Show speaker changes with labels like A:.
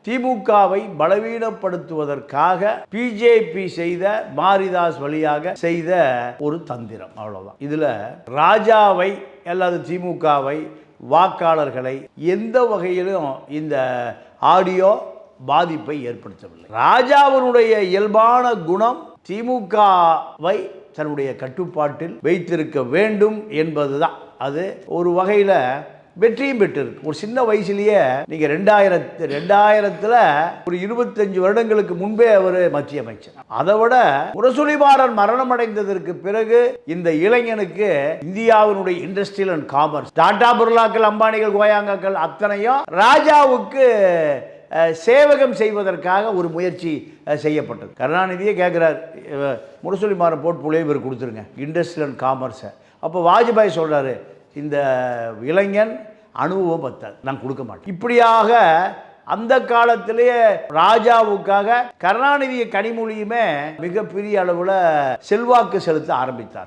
A: திமுகவை பலவீனப்படுத்துவதற்காக பிஜேபி செய்த மாரிதாஸ் வழியாக செய்த ஒரு தந்திரம், அவ்வளவுதான். இதுல ராஜாவை அல்லது திமுகவை வாக்காளர்களை எந்த வகையிலும் இந்த ஆடியோ பாதிப்பை ஏற்படுத்தவில்லை. ராஜாவினுடைய இயல்பான குணம் திமுகவை தன்னுடைய கட்டுப்பாட்டில் வைத்திருக்க வேண்டும் என்பதுதான். அது ஒரு வகையில் வெற்றியும் பெற்றிருக்கு. ஒரு சின்ன வயசுலேயே நீங்கள் 2000 ஒரு 25 வருடங்களுக்கு முன்பே அவர் மத்திய அமைச்சர். அதை விட முரசொலிமாறன் மரணம் அடைந்ததற்கு பிறகு இந்த இளைஞனுக்கு இந்தியாவினுடைய இண்டஸ்ட்ரியல் அண்ட் காமர்ஸ், டாடா பிர்லாக்கள், அம்பானிகள், கோயாங்காக்கள் அத்தனையும் ராஜாவுக்கு சேவகம் செய்வதற்காக ஒரு முயற்சி செய்யப்பட்டது. கருணாநிதியே கேட்குறார், முரசொலிமாறன் போர்ட்ஃபோலியோ இவர் கொடுத்துருங்க, இண்டஸ்ட்ரியல் அண்ட் காமர்ஸை. அப்போ வாஜ்பாய் சொல்கிறாரு, இந்த இளைஞன் அனுபவம் பத்தாது, நான் கொடுக்க மாட்டேன். இப்படியாக அந்த காலத்திலேயே ராஜாவுக்காக கருணாநிதியை கனிமொழியுமே மிகப்பெரிய அளவில் செல்வாக்கு செலுத்த ஆரம்பித்தார்.